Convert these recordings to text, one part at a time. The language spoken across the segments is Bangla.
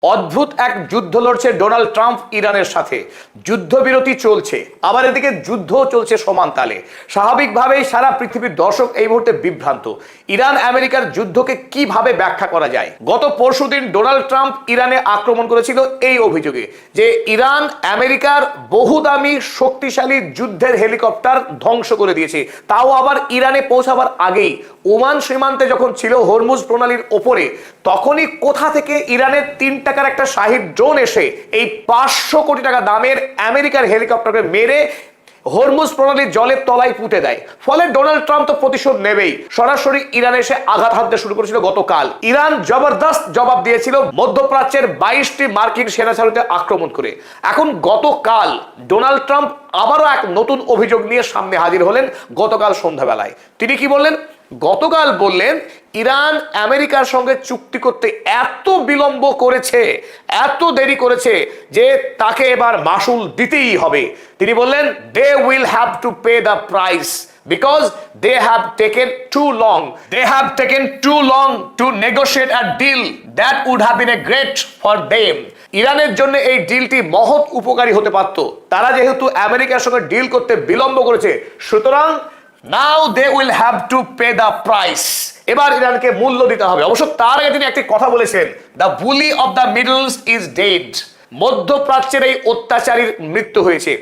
অদ্ভুত এক যুদ্ধ লড়ছে ডোনাল্ড ট্রাম্প ইরানের সাথে। যুদ্ধবিরতি চলছে, আবার এদিকে যুদ্ধও চলছে সমান তালে। স্বাভাবিকভাবেই সারা পৃথিবীর দর্শক এই মুহূর্তে বিভ্রান্ত। ইরান আমেরিকার যুদ্ধকে কিভাবে ব্যাখ্যা করা যায়? গত পরশুদিন ডোনাল্ড ট্রাম্প ইরানে আক্রমণ করেছিল এই অভিযোগে যে ইরান আমেরিকার বহুদামি শক্তিশালী যুদ্ধের হেলিকপ্টার ধ্বংস করে দিয়েছে, তাও আবার ইরানে পৌঁছাবার আগেই। ওমান সীমান্তে যখন ছিল হরমুজ প্রণালীর ওপরে, তখনই কোথা থেকে ইরানের 3 টাকার একটা শাহিদ ড্রোন এসে এই 500 কোটি টাকা দামের আমেরিকার হেলিকপ্টারকে মেরে হরমুজ প্রণালীর জলের তলায় পুঁতে দেয়। ফলে ডোনাল্ড ট্রাম্প তো প্রতিশোধ নেবেই, সরাসরি ইরানে এসে আঘাত হানতে শুরু করেছিল গতকাল। ইরান জবরদস্ত জবাব দিয়েছিল মধ্যপ্রাচ্যের 22টি মার্কিন সেনা ছাউনিতে আক্রমণ করে। এখন গতকাল ডোনাল্ড ট্রাম্প আবারও এক নতুন অভিযোগ নিয়ে সামনে হাজির হলেন গতকাল সন্ধ্যাবেলায়। তিনি কি বললেন? গতকাল বললেন ইরান আমেরিকার সঙ্গে চুক্তি করতে এত বিলম্ব করেছে, এত দেরি করেছে যে তাকে এবার মাসুল দিতেই হবে। তিনি বললেন they will have to pay the price because they have taken too long to negotiate a deal that would have been a great for them. ইরানের জন্য এই ডিলটি মহৎ উপকারী হতে পারত। তারা যেহেতু আমেরিকার সঙ্গে ডিল করতে বিলম্ব করেছে, সুতরাং now they will have to pay the price. এবার ইরানকে মূল্য দিতে হবে। অবশ্য তার আগে তিনি একটি কথা বলেছেন, the bully of the Middle East is dead. মধ্যপ্রাচ্যের এই অত্যাচারীর মৃত্যু হয়েছে।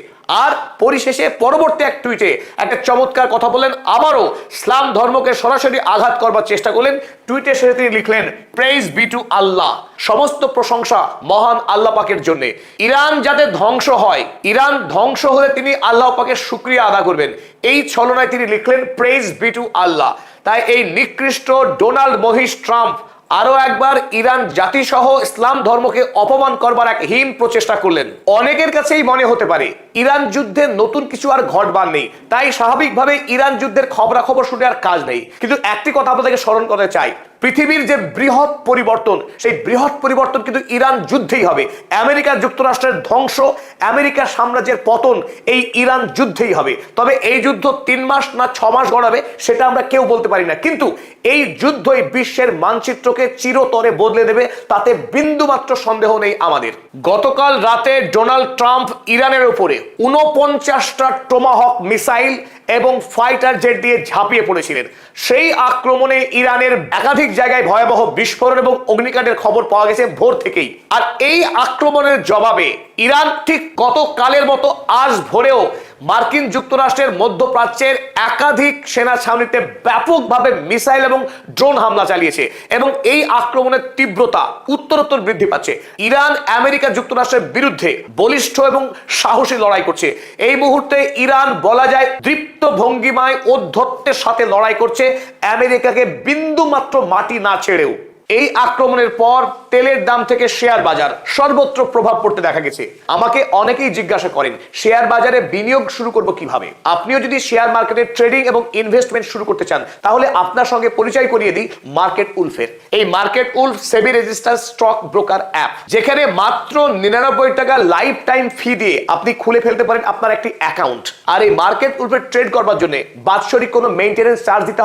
আর পরিশেষে পরবর্তী এক টুইটে একটা চমৎকার কথা বলেন, আবারও ইসলাম ধর্মকে সরাসরি আঘাত করবার চেষ্টা করলেন। টুইটে শেষে তিনি লিখলেন, প্রেইজ বি টু আল্লাহ, সমস্ত প্রশংসা মহান আল্লাহ পাকের জন্য। ইরান যাতে ধ্বংস হয়, ইরান ধ্বংস হলে তিনি আল্লাহ পাকের শুকরিয়া আদা করবেন, এই ছলনায় তিনি লিখলেন প্রেইজ বি টু আল্লাহ। তাই এই নিকৃষ্ট ডোনাল্ড মহিষ ট্রাম্প আরো একবার ইরান জাতিসহ ইসলাম ধর্মকে অপমান করবার এক হীন প্রচেষ্টা করলেন। অনেকের কাছেই মনে হতে পারে ইরান যুদ্ধে নতুন কিছু আর ঘটবার নেই, তাই স্বাভাবিকভাবে ইরান যুদ্ধের খবরাখবর শুনে আর কাজ নেই। কিন্তু একটি কথা আপনাদেরকে স্মরণ করতে চাই, পৃথিবীর যে বৃহৎ পরিবর্তন, সেই বৃহৎ পরিবর্তন কিন্তু ইরান যুদ্ধেই হবে। আমেরিকা যুক্তরাষ্ট্রের ধ্বংস, আমেরিকার সাম্রাজ্যের পতন এই ইরান যুদ্ধেই হবে। তবে এই যুদ্ধ 3 মাস না 6 মাস গড়াবে সেটা আমরা কেউ বলতে পারি না, কিন্তু এই যুদ্ধই বিশ্বের মানচিত্রকে চিরতরে বদলে দেবে, তাতে বিন্দুমাত্র সন্দেহ নেই আমাদের। গতকাল রাতে ডোনাল্ড ট্রাম্প ইরানের উপরে 49টা টোমাহক মিসাইল এবং ফাইটার জেট দিয়ে ঝাঁপিয়ে পড়েছিলেন। সেই আক্রমণে ইরানের একাধিক জায়গায় ভয়াবহ বিস্ফোরণ এবং অগ্নিকাণ্ডের খবর পাওয়া গেছে ভোর থেকেই। আর এই আক্রমণের জবাবে ইরান ঠিক গতকালের মতো আজ ভোরেও মার্কিন যুক্তরাষ্ট্রের মধ্যপ্রাচ্যের একাধিক সেনা ছাউনিতে ব্যাপকভাবে মিসাইল এবং ড্রোন হামলা চালিয়েছে এবং এই আক্রমণের তীব্রতা উত্তরোত্তর বৃদ্ধি পাচ্ছে। ইরান আমেরিকা যুক্তরাষ্ট্রের বিরুদ্ধে বলিষ্ঠ এবং সাহসী লড়াই করছে। এই মুহূর্তে ইরান বলা যায় দৃপ্ত ভঙ্গিমায় ঔদ্ধত্যের সাথে লড়াই করছে, আমেরিকাকে বিন্দুমাত্র মাটি না ছেড়েও। এই আক্রমণের পর তেলের দাম থেকে শেয়ার বাজার সর্বত্র প্রভাব পড়তে দেখা গেছে। আমাকে অনেকেই জিজ্ঞাসা করেন শেয়ার বাজারে বিনিয়োগ শুরু করব কিভাবে। আপনিও যদি শেয়ার মার্কেটে ট্রেডিং এবং ইনভেস্টমেন্ট শুরু করতে চান, তাহলে আপনার সঙ্গে পরিচয় করিয়ে দিই মার্কেট উলফের। এই মার্কেট উলফ সেবি রেজিস্টার্ড স্টক ব্রোকার অ্যাপ, যেখানে মাত্র 99 টাকা লাইফ টাইম ফি দিয়ে আপনি খুলে ফেলতে পারেন আপনার একটি অ্যাকাউন্ট। আর এই মার্কেট উলফের ট্রেড করবার জন্য বাৎসরিক কোনো মেইনটেনেন্স চার্জ দিতে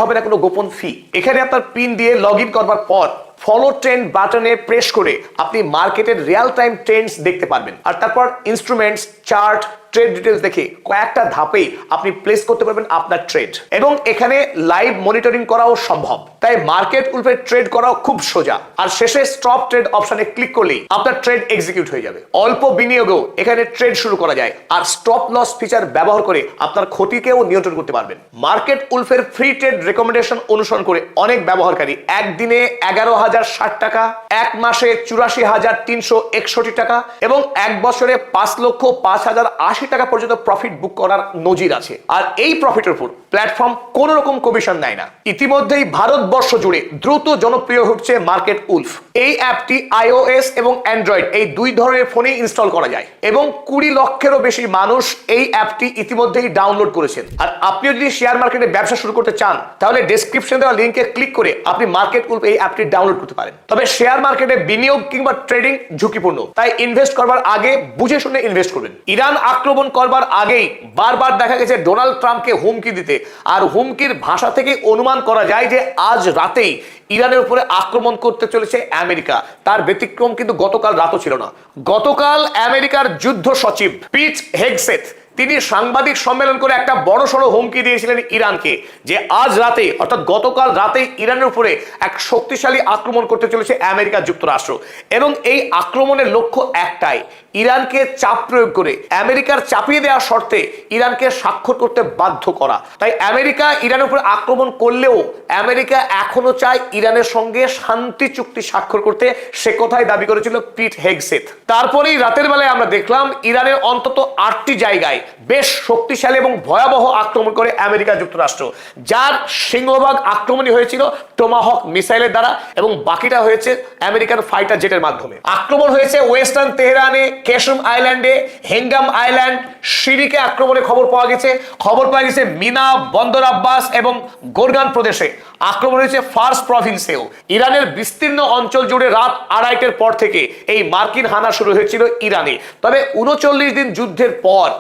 হবে না কোনো গোপন ফি। এখানে আপনার পিন দিয়ে লগ ইন করবার পর ফলো ট্রেন্ড বাটনে প্রেস করে আপনি মার্কেটের রিয়েল টাইম ট্রেন্ডস দেখতে পারবেন। আর তারপর ইনস্ট্রুমেন্টস, চার্ট, ট্রেড ডিটেলস দেখে কয়েকটা ধাপেই আপনি প্লেস করতে পারবেন আপনার ট্রেড, এবং এখানে লাইভ মনিটরিং করাও সম্ভব। তাই মার্কেট উলফে ট্রেড করাও খুব সোজা। আর শেষে স্টপ ট্রেড অপশনে ক্লিক করলেই আপনার ট্রেড এক্সিকিউট হয়ে যাবে। অল্প বিনিয়োগেও এখানে ট্রেড শুরু করা যায়, আর স্টপ লস ফিচার ব্যবহার করে আপনার ক্ষতিকেও নিয়ন্ত্রণ করতে পারবেন। মার্কেট উলফের ফ্রি ট্রেড রেকমেন্ডেশন অনুসরণ করে অনেক ব্যবহারকারী একদিনে 11,060 টাকা, এক মাসে 84,361 টাকা এবং এক বছরে 5,05,080 টাকা পর্যন্ত প্রফিট বুক করার নজির আছে। আর এই প্রফিটের উপর প্ল্যাটফর্ম কোন রকম কমিশন নেয় না। ইতিমধ্যেই ভারতবর্ষ জুড়ে দ্রুত জনপ্রিয় হচ্ছে মার্কেট উলফ। এই অ্যাপটি iOS এবং অ্যান্ড্রয়েড এই 2 ধরনের ফোনে ইনস্টল করা যায় এবং 20 লক্ষেরও বেশি মানুষ এই অ্যাপটি ইতিমধ্যেই ডাউনলোড করেছেন। আর আপনিও যদি শেয়ার মার্কেটে ব্যবসা শুরু করতে চান, তাহলে ডেসক্রিপশনে দেওয়া লিংকে ক্লিক করে আপনি মার্কেট উলফ এই অ্যাপটি ডাউনলোড অ্যাভয়েড করতে পারেন। তবে শেয়ার মার্কেটে বিনিয়োগ কিংবা ট্রেডিং ঝুঁকিপূর্ণ, তাই ইনভেস্ট করবার আগে বুঝে শুনে ইনভেস্ট করবেন। ইরান আক্রমণ করবার আগেই বারবার দেখা গেছে ডোনাল্ড ট্রাম্পকে হুমকি দিতে, আর হুমকির ভাষা থেকে অনুমান করা যায় যে আজ রাতেই ইরানের উপরে আক্রমণ করতে চলেছে আমেরিকা। তার ব্যতিক্রম কিন্তু গতকাল রাতও ছিল না। গতকাল আমেরিকার যুদ্ধ সচিব পিট হেগসেথ তিনি সাংবাদিক সম্মেলন করে একটা বড়সড় হুমকি দিয়েছিলেন ইরানকে, যে আজ রাতে অর্থাৎ গতকাল রাতে ইরানের উপরে এক শক্তিশালী আক্রমণ করতে চলেছে আমেরিকা যুক্তরাষ্ট্র, এবং এই আক্রমণের লক্ষ্য একটাই, ইরানকে চাপ প্রয়োগ করে আমেরিকার চাপিয়ে দেওয়া শর্তে ইরানকে স্বাক্ষর করতে বাধ্য করা। তাই আমেরিকা ইরানের উপর আক্রমণ করলেও আমেরিকা এখনো চায় ইরানের সঙ্গে শান্তি চুক্তি স্বাক্ষর করতে, সে কথাই দাবি করেছিল পিট হেগসেথ। তারপরেই রাতের বেলায় আমরা দেখলাম ইরানের অন্তত 8টি জায়গায় বেশ শক্তিশালী এবং ভয়াবহ আক্রমণ করে আমেরিকা যুক্তরাষ্ট্র, যার সিংহভাগ আক্রমণই হয়েছিল টোমাহক মিসাইলের দ্বারা এবং বাকিটা হয়েছে আমেরিকান ফাইটার জেটের মাধ্যমে। আক্রমণ হয়েছে ওয়েস্টার্ন তেহরানে, কেশম আইল্যান্ডে, হেঙ্গাম আইল্যান্ড, সিরিকে আক্রমণের খবর পাওয়া গেছে মিনা, বন্দর আব্বাস এবং গোরগান প্রদেশে। আক্রমণ হয়েছে ফার্স প্রভিন্সেও। ইরানের বিস্তীর্ণ অঞ্চল জুড়ে রাত 2:30-এর পর থেকে এই মার্কিন হানা শুরু হয়েছিল ইরানে। তবে 39 দিন যুদ্ধের পর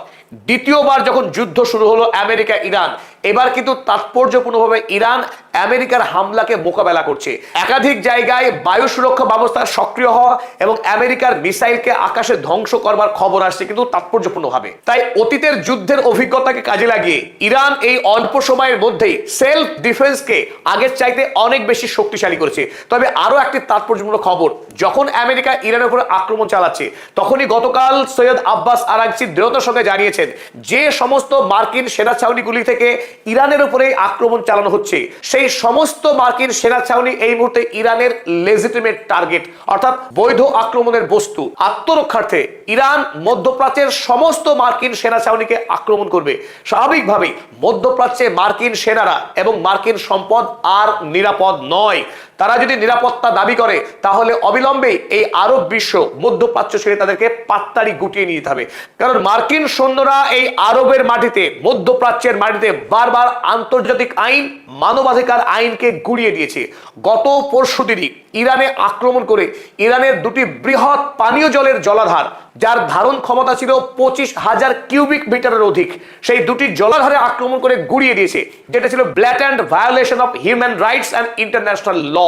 দ্বিতীয়বার যখন যুদ্ধ শুরু হলো আমেরিকা ইরান, এবার কিন্তু তাৎপর্যপূর্ণভাবে ইরান আমেরিকার হামলাকে মোকাবেলা করছে। একাধিক জায়গায় বায়ু সুরক্ষা ব্যবস্থা সক্রিয় হওয়া এবং আমেরিকার মিসাইলকে আকাশে ধ্বংস করবার খবর আসছে কিন্তু তাৎপর্যপূর্ণভাবে। তাই অতীতের যুদ্ধের অভিজ্ঞতাকে কাজে লাগিয়ে ইরান এই অল্প সময়ের মধ্যেই সেলফ ডিফেন্সকে আগের চাইতে অনেক বেশি শক্তিশালী করেছে। তবে আরো একটি তাৎপর্যপূর্ণ খবর, যখন আমেরিকা ইরানের উপর আক্রমণ চালাচ্ছে তখনই গতকাল সৈয়দ আব্বাস আরাগচি দৃঢ়তার সঙ্গে জানিয়েছেন যে সমস্ত মার্কিন সেনা ছাউনিগুলি থেকে ইরানের উপরে আক্রমণ চালানো হচ্ছে সেই সমস্ত মার্কিন সেনা ছাউনি এই মুহূর্তে ইরানের লেজিটিমেট টার্গেট, অর্থাৎ বৈধ আক্রমণের বস্তু। আত্মরক্ষার্থে ইরান মধ্যপ্রাচ্যের সমস্ত মার্কিন সেনা ছাউনিকে আক্রমণ করবে। স্বাভাবিকভাবেই মধ্যপ্রাচ্যে মার্কিন সেনারা এবং মার্কিন সম্পদ আর নিরাপদ নয়। তারা যদি নিরাপত্তা দাবি করে তাহলে অবিলম্বে এই আরব বিশ্ব মধ্যপ্রাচ্য ছেড়ে তাদেরকে পাত্তারি গুটিয়ে নিতে হবে। কারণ মার্কিন সৈন্যরা এই আরবের মাটিতে, মধ্যপ্রাচ্যের মাটিতে বারবার আন্তর্জাতিক আইন, মানবাধিকার আইনকে গুড়িয়ে দিয়েছে। গত পরশুদিনই ইরানে আক্রমণ করে ইরানের 2টি বৃহৎ পানীয় জলের জলাধার, যার ধারণ ক্ষমতা ছিল 25,000 কিউবিক মিটারের অধিক, সেই 2টি জলাধারে আক্রমণ করে গুড়িয়ে দিয়েছে, যেটা ছিল blatant violation of human rights and international law.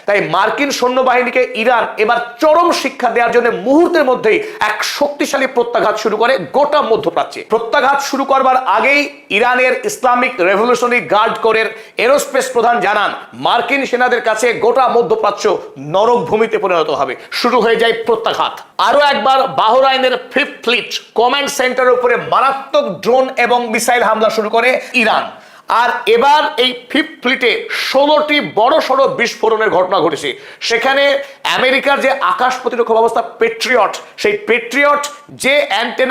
তাই মার্কিন সৈন্যবাহিনীকে ইরান এবার চরম শিক্ষা দেওয়ার জন্য মুহূর্তের মধ্যেই এক শক্তিশালী প্রত্যাঘাত শুরু করে গোটা মধ্যপ্রাচ্যে। প্রত্যাঘাত শুরু করবার আগেই ইরানের ইসলামিক রেভলিউশনারি গার্ড কোরের এরোস্পেস প্রধান জানান, মার্কিন সেনাদের কাছে গোটা মধ্যপ্রাচ্য নরক ভূমিতে পরিণত হবে। শুরু হয়ে যায় প্রত্যাঘাত। আরো একবার বাহরাইনের 5th ফ্লিট কমান্ড সেন্টারের উপরে মারাত্মক ড্রোন এবং মিসাইল হামলা শুরু করে ইরান। আর এবার এই 5th ফ্লিটে 16টি বড় সড়ো বিস্ফোরণের ঘটনা ঘটেছে। সেখানে আমেরিকার যে আকাশ প্রতিরক্ষা ব্যবস্থা পেট্রিয়ট, সেই পেট্রিয়ট যে অ্যান্টেনা